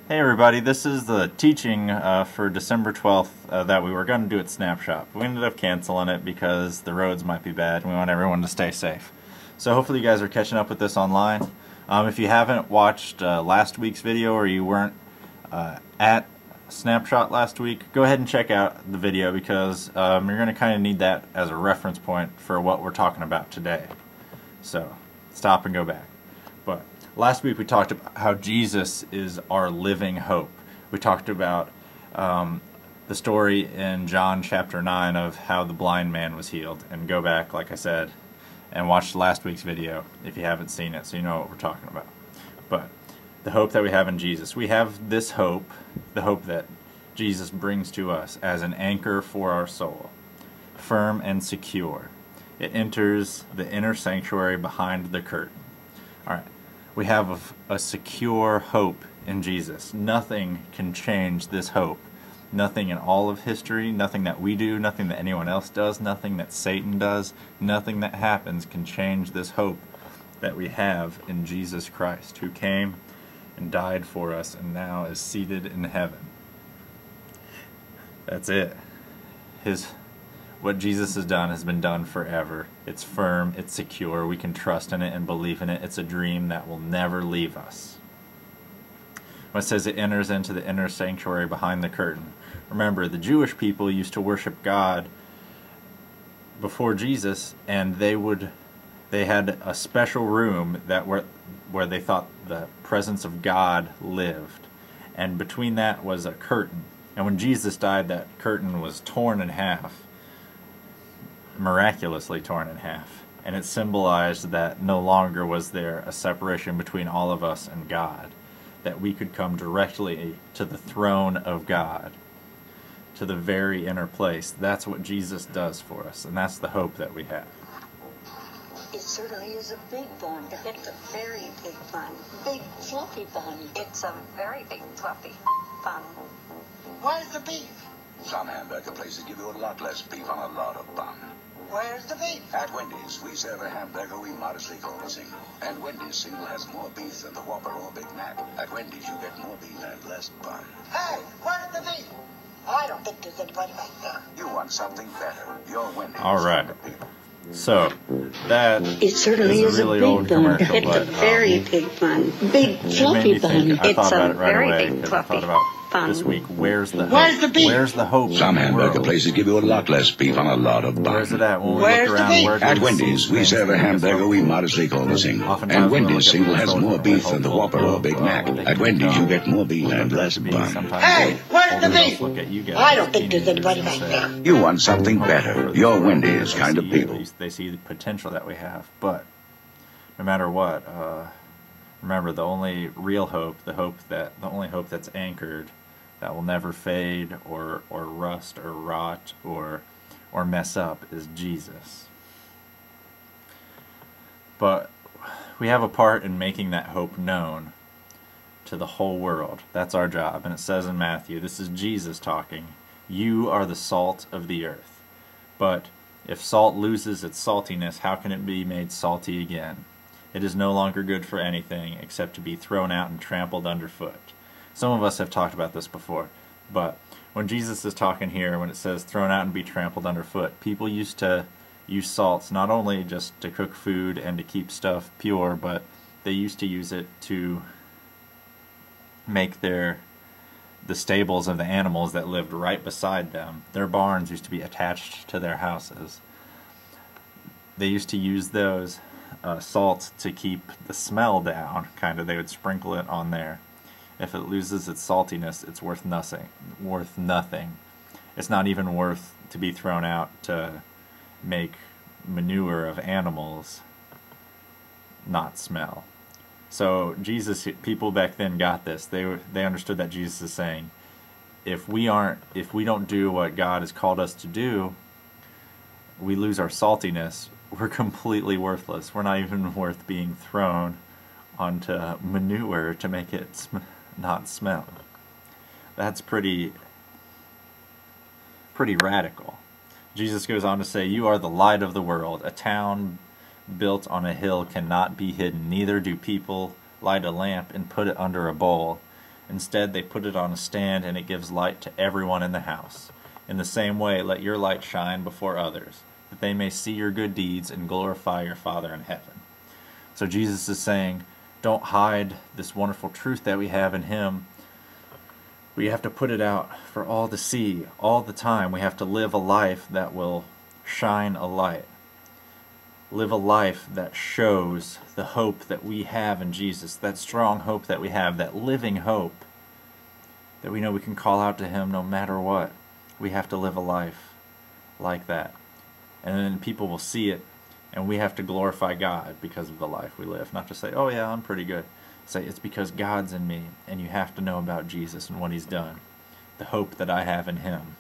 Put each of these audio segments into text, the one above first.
Hey everybody, this is the teaching for December 12th that we were going to do at Snapshot. We ended up canceling it because the roads might be bad and we want everyone to stay safe. So hopefully you guys are catching up with this online. If you haven't watched last week's video or you weren't at Snapshot last week, go ahead and check out the video because you're going to kind of need that as a reference point for what we're talking about today. So stop and go back. But last week we talked about how Jesus is our living hope. We talked about the story in John chapter 9 of how the blind man was healed. And go back, like I said, and watch last week's video if you haven't seen it so you know what we're talking about. But the hope that we have in Jesus. We have this hope, the hope that Jesus brings to us as an anchor for our soul, firm and secure. It enters the inner sanctuary behind the curtain. All right. We have a secure hope in Jesus. Nothing can change this hope. Nothing in all of history, nothing that we do, nothing that anyone else does, nothing that Satan does, nothing that happens can change this hope that we have in Jesus Christ, who came and died for us and now is seated in heaven. That's it. What Jesus has done has been done forever. It's firm, it's secure, we can trust in it and believe in it. It's a dream that will never leave us. When it says it enters into the inner sanctuary behind the curtain, remember the Jewish people used to worship God before Jesus, and they had a special room that where they thought the presence of God lived, and between that was a curtain. And when Jesus died, that curtain was torn in half. Miraculously torn in half, and it symbolized that no longer was there a separation between all of us and God, that we could come directly to the throne of God, to the very inner place. That's what Jesus does for us, and that's the hope that we have. It certainly is a big bun. It's a very big bun. Big fluffy bun. It's a very big fluffy bun. Where's the beef? Some hamburger places give you a lot less beef on a lot of bun. Where's the beef? At Wendy's, we serve a hamburger we modestly call a single. And Wendy's single has more beef than the Whopper or Big Mac. At Wendy's, you get more beef and less bun. Hey, where's the beef? I don't think there's anybody back there. You want something better. You're Wendy's. All right. So that It certainly is a really old commercial, it's but a very big bun. Big it made fluffy me bun. think. I It's thought about a it right very away big because I fluffy thought about bun. this week. Where's the hope? Where's the beef? Where's the hope? Some in the hamburger world? places give you a lot less beef on a lot of bun. Where's it at? When we Where's look the around, beef? where do At we Wendy's, see we things serve a that make us hamburger hope? we modestly call a single. Oftentimes And we Wendy's look at single what has we're more told, beef we're than the hopeful, Whopper or Big Mac. what they At can Wendy's, you become, get more beef what and they're less to be. bun. Sometimes Hey, where's the older adults beef? look at you guys I as don't think there's teenagers anybody and back say, there. You want something hope better. for You're this world. Wendy's They kind of see people. They see the potential that we have, but no matter what, remember the only real hope, the only hope that's anchored, that will never fade or rust or rot or mess up, is Jesus. But we have a part in making that hope known to the whole world. That's our job. And it says in Matthew, this is Jesus talking, you are the salt of the earth. But if salt loses its saltiness, how can it be made salty again? It is no longer good for anything except to be thrown out and trampled underfoot. Some of us have talked about this before, but when Jesus is talking here, when it says thrown out and be trampled underfoot, people used to use salts not only just to cook food and to keep stuff pure, but they used to use it to make the stables of the animals that lived right beside them. Their barns used to be attached to their houses. They used to use those salts to keep the smell down. They would sprinkle it on there. If it loses its saltiness, it's worth nothing. It's not even worth to be thrown out to make manure of animals not smell. So people back then got this. They understood that Jesus is saying, if we don't do what God has called us to do, we lose our saltiness. We're completely worthless. We're not even worth being thrown onto manure to make it not smell. That's pretty radical. Jesus goes on to say, you are the light of the world. A town built on a hill cannot be hidden. Neither do people light a lamp and put it under a bowl. Instead, they put it on a stand and it gives light to everyone in the house. In the same way, let your light shine before others, that they may see your good deeds and glorify your Father in heaven. So Jesus is saying, don't hide this wonderful truth that we have in Him. We have to put it out for all to see all the time. We have to live a life that will shine a light. Live a life that shows the hope that we have in Jesus, that strong hope that we have, that living hope that we know we can call out to Him no matter what. We have to live a life like that. And then people will see it, and we have to glorify God because of the life we live. Not just say, oh yeah, I'm pretty good. Say, it's because God's in me, and you have to know about Jesus and what He's done. The hope that I have in Him.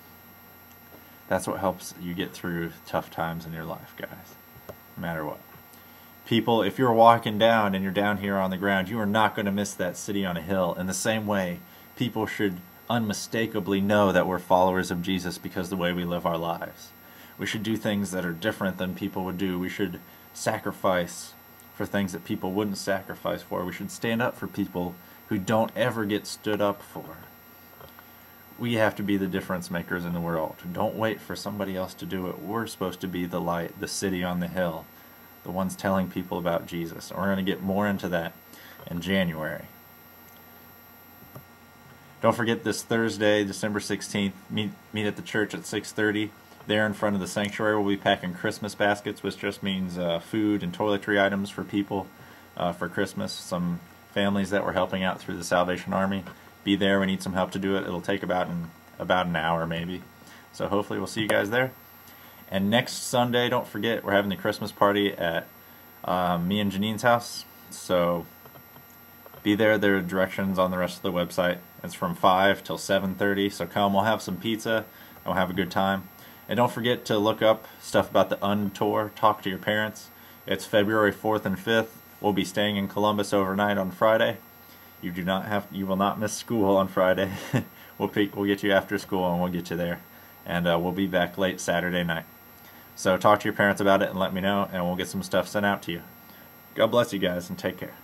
That's what helps you get through tough times in your life, guys. No matter what. People, if you're walking down and you're down here on the ground, you are not going to miss that city on a hill. In the same way, people should unmistakably know that we're followers of Jesus because of the way we live our lives. We should do things that are different than people would do. We should sacrifice for things that people wouldn't sacrifice for. We should stand up for people who don't ever get stood up for. We have to be the difference makers in the world. Don't wait for somebody else to do it. We're supposed to be the light, the city on the hill, the ones telling people about Jesus. And we're going to get more into that in January. Don't forget this Thursday, December 16th, meet at the church at 6:30. There in front of the sanctuary, we'll be packing Christmas baskets, which just means food and toiletry items for people for Christmas. Some families that we're helping out through the Salvation Army. Be there. We need some help to do it. It'll take about an hour maybe. So hopefully we'll see you guys there. And next Sunday, don't forget, we're having the Christmas party at me and Janine's house. So be there. There are directions on the rest of the website. It's from 5 till 7:30. So come. We'll have some pizza and we'll have a good time. And don't forget to look up stuff about the UNTOUR. Talk to your parents. It's February 4th and 5th. We'll be staying in Columbus overnight on Friday. You will not miss school on Friday. We'll get you after school and we'll get you there. And we'll be back late Saturday night. So talk to your parents about it and let me know, and we'll get some stuff sent out to you. God bless you guys and take care.